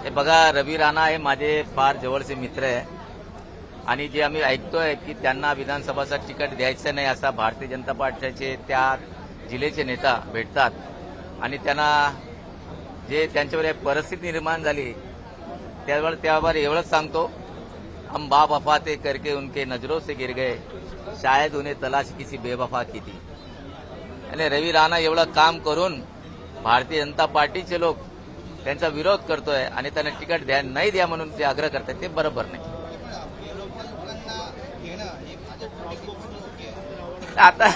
हे बघा, रवी राणा हे माझे फार जवळचे मित्र आहे आणि जे आम्ही ऐकतोय की त्यांना विधानसभाचा तिकीट द्यायचं नाही असा भारतीय जनता पार्टीचे त्या जिल्ह्याचे नेता भेटतात आणि त्यांना जे त्यांच्यावर एक परिस्थिती निर्माण झाली त्यावर एवढंच सांगतो, हम बाप वफा थे करके उनके नजरों से गिर गए, शायद उन्हें तलाश किसी बेवफा की थी. आणि रवी राणा एवढं काम करून भारतीय जनता पार्टीचे लोक त्यांचा विरोध करतोय आणि त्यांना तिकीट नाही द्या म्हणून ते आग्रह करतात, ते बरोबर नाही. आता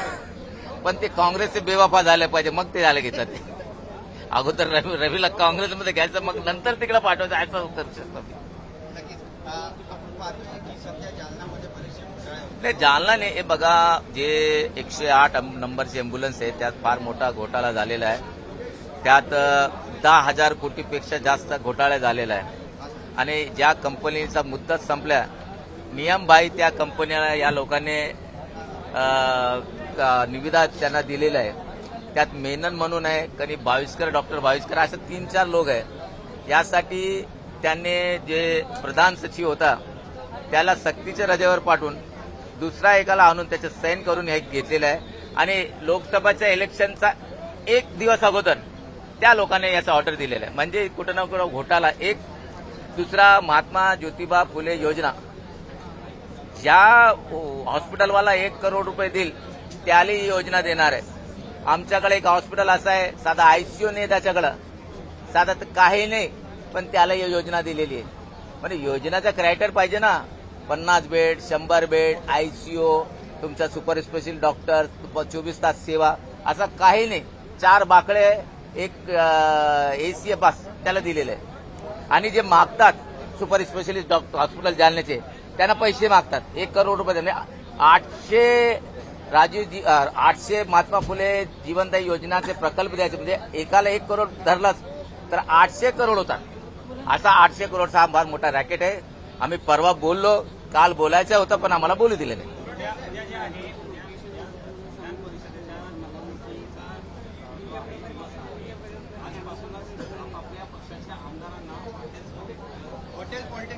पण ते काँग्रेसचे बेवफा झाले पाहिजे, मग ते झाले घेतात. ते अगोदर रवीला काँग्रेसमध्ये घ्यायचं, मग नंतर तिकडे पाठवायचं, असं उत्तर शकतो. नाही, जालना नाही. हे बघा, जे 108 नंबरची अँब्युलन्स आहे त्यात फार मोठा घोटाळा झालेला आहे. त्यात 10,000 कोटीपेक्षा जास्त घोटाळा झालेला आहे आणि ज्या कंपनीचा मुद्दत संपल्या नियमबाई त्या कंपनीला या लोकांनी निविदा त्यांना दिलेला आहे. त्यात मेनन म्हणून आहे, कधी डॉक्टर भाविस्कर असं 3-4 लोक आहे. यासाठी त्यांनी जे प्रधान सचिव होता त्याला सक्तीच्या रजेवर पाठवून दुसरा एकाला आणून त्याचं साईन करून हे घेतलेलं आहे आणि लोकसभाच्या इलेक्शनचा 1 दिवस अगोदर त्या लोकांनी याचा ऑर्डर दिलेला आहे. म्हणजे कुठं ना कुठं घोटाळा. एक दुसरा महात्मा ज्योतिबा फुले योजना, ज्या हॉस्पिटलवाला 1 करोड रुपये देईल त्याला ही योजना देणार आहे. आमच्याकडे एक हॉस्पिटल असं आहे, साधा आयसीयू नाही त्याच्याकडं, साधा तर काही नाही, पण त्याला ही योजना दिलेली आहे. म्हणजे योजनाचा क्रायटेरिया पाहिजे ना, 50 बेड, 100 बेड, आयसीयू, तुमचा सुपर स्पेशल डॉक्टर, 24 तास सेवा, असं काही नाही. 4 बाकडे, एक एसी बस त्याला दिलेलं आहे. आणि जे मागतात सुपर स्पेशलिस्ट डॉक्टर हॉस्पिटल जालन्याचे, त्यांना पैसे मागतात 1 करोड रुपये. म्हणजे 800 महात्मा फुले जीवनदायी योजनाचे प्रकल्प द्यायचे, म्हणजे एकाला 1 करोड धरलाच तर 800 करोड होतात. असा 800 करोडचा हा फार मोठा रॅकेट आहे. आम्ही परवा बोललो, काल बोलायचं होतं पण आम्हाला बोलू दिले नाही.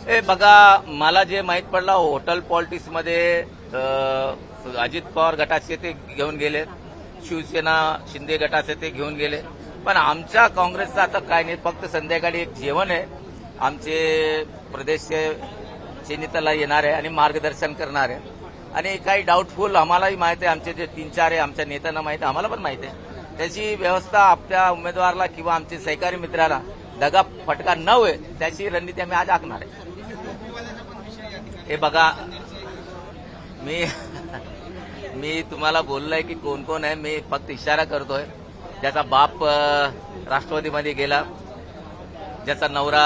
हे बघा, मला जे माहित पडलं हॉटेल पॉलिटिक्समध्ये अजित पवार गटाचे ते घेऊन गेले, शिवसेना शिंदे गटाचे ते घेऊन गेले, पण आमच्या काँग्रेसचं आता काय नाही. फक्त संध्याकाळी एक जेवण आहे, आमचे प्रदेशचे नेत्याला येणार आहे आणि मार्गदर्शन करणार आहे. आणि काही डाऊटफुल आम्हालाही माहिती आहे, आमचे जे 3-4 आहे आमच्या नेत्यांना माहिती आहे, आम्हाला पण माहिती आहे. त्याची व्यवस्था आपल्या उमेदवाराला किंवा आमचे सहकारी मित्राला दगा फटका न होय त्याची रणनीती आम्ही आज आखणार आहे. हे बघा, मी तुम्हाला बोललोय की कोण कोण आहे. मी फक्त इशारा करतोय. ज्याचा बाप राष्ट्रवादीमध्ये गेला, ज्याचा नवरा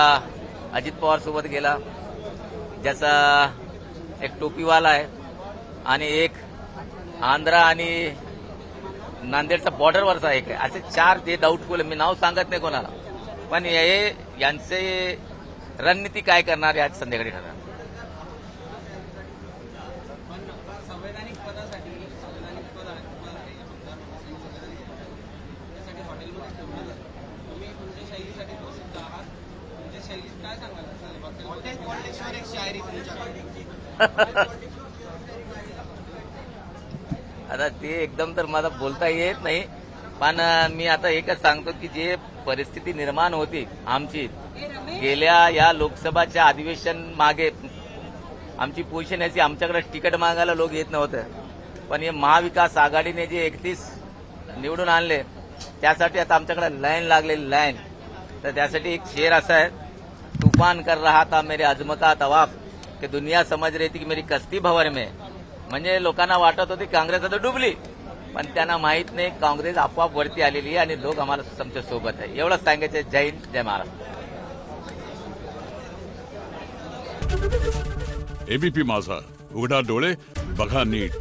अजित पवार सोबत गेला, ज्याचा एक टोपीवाला आहे आणि एक आंध्रा आणि नांदेडचा बॉर्डरवरचा एक आहे, असे 4 ते डाऊटफुल. मी नाव सांगत नाही कोणाला, पण यांचे रणनीती काय करणार आहे आज संध्याकाळी ठरणार. आता ते एकदम तर मला बोलता येत नाही, पण मी आता एकच सांगतो की जे परिस्थिती निर्माण होती आमची गेल्या या लोकसभाच्या अधिवेशन मागे, आमची पोझिशन याची, आमच्याकडे तिकीट मागायला लोक येत नव्हते. पण हे महाविकास आघाडीने जे 31 निवडून आणले त्यासाठी आता आमच्याकडे लाईन लागलेली लाईन. तर त्यासाठी एक शेर असा आहे, तूफान कर रहा था मेरे अजमता तवाफ की दुनिया समझ रही थी की मेरी कस्ती भंवर में. म्हणजे लोकांना वाटत होती काँग्रेस आता डुबली, पण त्यांना माहित नाही काँग्रेस आपोआप वरती आलेली आहे आणि लोक आम्हाला आमच्या सोबत आहे. एवढंच सांगायचं. जय हिंद, जय महाराष्ट्र. एबीपी माझा, उघडा डोळे बघा नीट.